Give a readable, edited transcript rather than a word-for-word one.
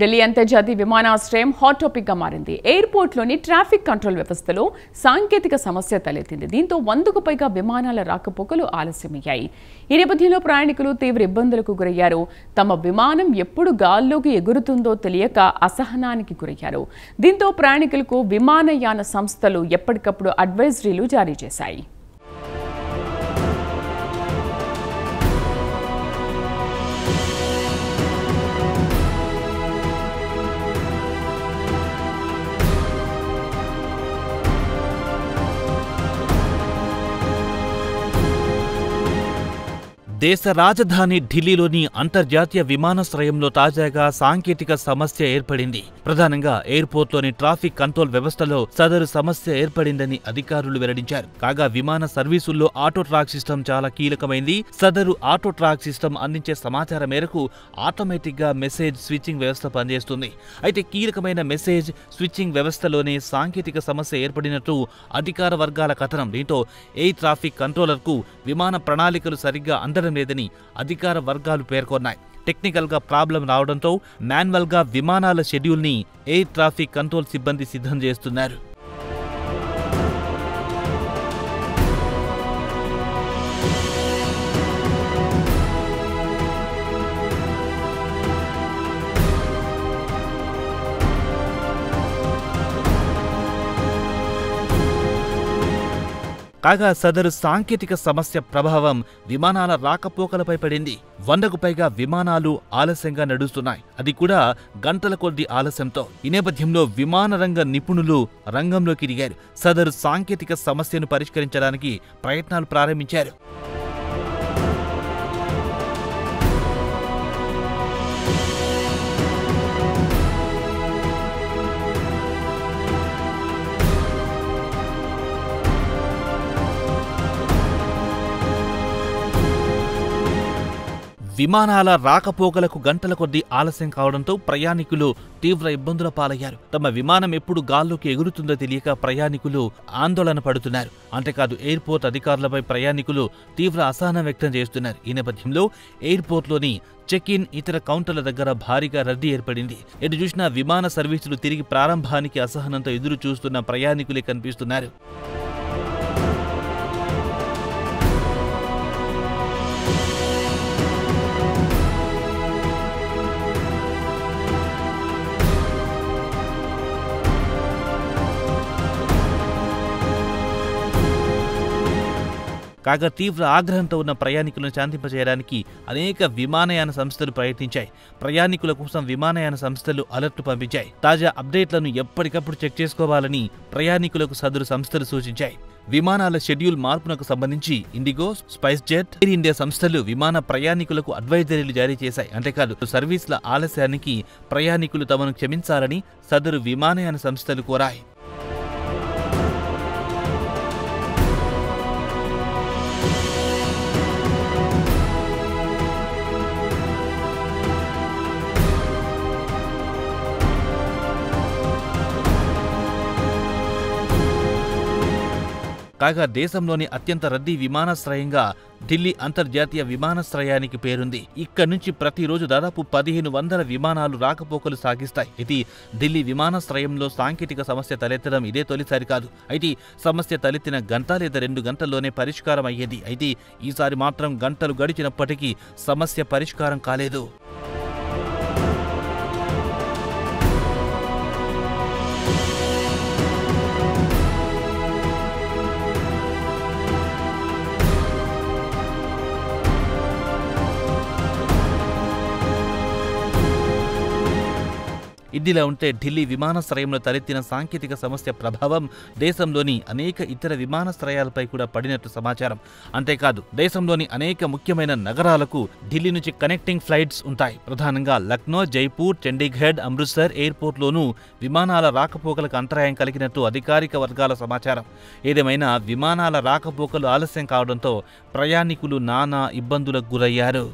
ఢిల్లీ అంతర్జాతీయ విమానాశ్రయం hot topic గా మారింది. ఎయిర్పోర్ట్లోని ట్రాఫిక్ కంట్రోల్ వ్యవస్థలో సాంకేతిక సమస్య తలెత్తింది. దీంతో 100కు పైగా విమానాల రాకపోకలు ఆలస్యమయ్యాయి. ఈ నేపథ్యంలో ప్రయాణికులు తీవ్ర ఇబ్బందులకు గురయ్యారు. తమ విమానం ఎప్పుడు గాల్లోకి ఎగురుతుందో తెలియక అసహనానికి గురయ్యారు. దీంతో ప్రయాణికులకు విమానయాన సంస్థలు ఎప్పటికప్పుడు అడ్వైజరీలు జారీ చేశాయి. దేశ రాజధాని ఢిల్లీలోని అంతర్జాతీయ విమానాశ్రయంలో తాజాగా సాంకేతిక సమస్య ఏర్పడింది. ప్రధానంగా ఎయిర్పోర్ట్లోని ట్రాఫిక్ కంట్రోల్ వ్యవస్థలో సదరు సమస్య ఏర్పడిందని అధికారులు వెల్లడించారు. కాగా విమాన సర్వీసుల్లో ఆటో ట్రాక్ సిస్టమ్ చాలా కీలకమైంది. సదరు ఆటో ట్రాక్ సిస్టమ్ అందించే సమాచారం మేరకు ఆటోమేటిక్ గా మెసేజ్ స్విచ్చింగ్ వ్యవస్థ పనిచేస్తుంది. అయితే కీలకమైన మెసేజ్ స్విచ్చింగ్ వ్యవస్థలోనే సాంకేతిక సమస్య ఏర్పడినట్టు అధికార వర్గాల కథనం. దీంతో ఎయిర్ ట్రాఫిక్ కంట్రోలర్ కు విమాన ప్రణాళికలు సరిగ్గా అందడం లేదని అధికార వర్గాలు పేర్కొన్నాయి. టెక్నికల్ గా ప్రాబ్లం రావడంతో మాన్యువల్ గా విమానాల షెడ్యూల్ ని ఎయిర్ ట్రాఫిక్ కంట్రోల్ సిబ్బంది సిద్ధం చేస్తున్నారు. కాగా సదరు సాంకేతిక సమస్య ప్రభావం విమానాల రాకపోకలపై పడింది. 100కు పైగా విమానాలు ఆలస్యంగా నడుస్తున్నాయి. అది కూడా గంటల కొద్ది ఆలస్యంతో. ఈ నేపథ్యంలో విమాన రంగ నిపుణులు రంగంలోకి దిగారు. సదరు సాంకేతిక సమస్యను పరిష్కరించడానికి ప్రయత్నాలు ప్రారంభించారు. విమానాల రాకపోకలకు గంటల కొద్దీ ఆలస్యం కావడంతో ప్రయాణికులు తీవ్ర ఇబ్బందుల పాలయ్యారు. తమ విమానం ఎప్పుడు గాల్లోకి ఎగురుతుందో తెలియక ప్రయాణికులు ఆందోళన పడుతున్నారు. అంతేకాదు ఎయిర్పోర్ట్ అధికారులపై ప్రయాణికులు తీవ్ర అసహనం వ్యక్తం చేస్తున్నారు. ఈ నేపథ్యంలో ఎయిర్పోర్ట్లోని చెక్ ఇన్ ఇతర కౌంటర్ల దగ్గర భారీగా రద్దీ ఏర్పడింది. ఎటు చూసినా విమాన సర్వీసులు తిరిగి ప్రారంభానికి అసహనంతో ఎదురు చూస్తున్న ప్రయాణికులే కనిపిస్తున్నారు. కాగా తీవ్ర ఆగ్రహంతో ఉన్న ప్రయాణికులను శాంతింపజేయడానికి అనేక విమానయాన సంస్థలు ప్రయత్నించాయి. ప్రయాణికుల కోసం విమానయాన సంస్థలు అలర్ట్లు పంపించాయి. తాజా అప్డేట్లను ఎప్పటికప్పుడు చెక్ చేసుకోవాలని ప్రయాణికులకు సదరు సంస్థలు సూచించాయి. విమానాల షెడ్యూల్ మార్పునకు సంబంధించి IndiGo, spice jet, air India సంస్థలు విమాన ప్రయాణికులకు అడ్వైజరీలు జారీ చేశాయి. అంతేకాదు సర్వీసుల ఆలస్యానికి ప్రయాణికులు తమను క్షమించాలని సదరు విమానయాన సంస్థలు కోరాయి. కాగా దేశంలోని అత్యంత రద్దీ విమానాశ్రయంగా ఢిల్లీ అంతర్జాతీయ విమానాశ్రయానికి పేరుంది. ఇక్కడి నుంచి ప్రతిరోజు దాదాపు 1500 విమానాలు రాకపోకలు సాగిస్తాయి. ఇది ఢిల్లీ విమానాశ్రయంలో సాంకేతిక సమస్య తలెత్తడం ఇదే తొలిసారి కాదు. అయితే సమస్య తలెత్తిన గంట లేదా 2 గంటల్లోనే పరిష్కారం అయ్యేది. అయితే ఈసారి మాత్రం గంటలు గడిచినప్పటికీ సమస్య పరిష్కారం కాలేదు. ఇదిలా ఉంటే ఢిల్లీ విమానాశ్రయంలో తలెత్తిన సాంకేతిక సమస్య ప్రభావం దేశంలోని అనేక ఇతర విమానాశ్రయాలపై కూడా పడినట్టు సమాచారం. అంతేకాదు దేశంలోని అనేక ముఖ్యమైన నగరాలకు ఢిల్లీ నుంచి కనెక్టింగ్ ఫ్లైట్స్ ఉంటాయి. ప్రధానంగా లక్నో, జైపూర్, చండీగఢ్, అమృత్సర్ ఎయిర్పోర్ట్లోనూ విమానాల రాకపోకలకు అంతరాయం కలిగినట్టు అధికారిక వర్గాల సమాచారం. ఏదేమైనా విమానాల రాకపోకలు ఆలస్యం కావడంతో ప్రయాణికులు నానా ఇబ్బందులకు గురయ్యారు.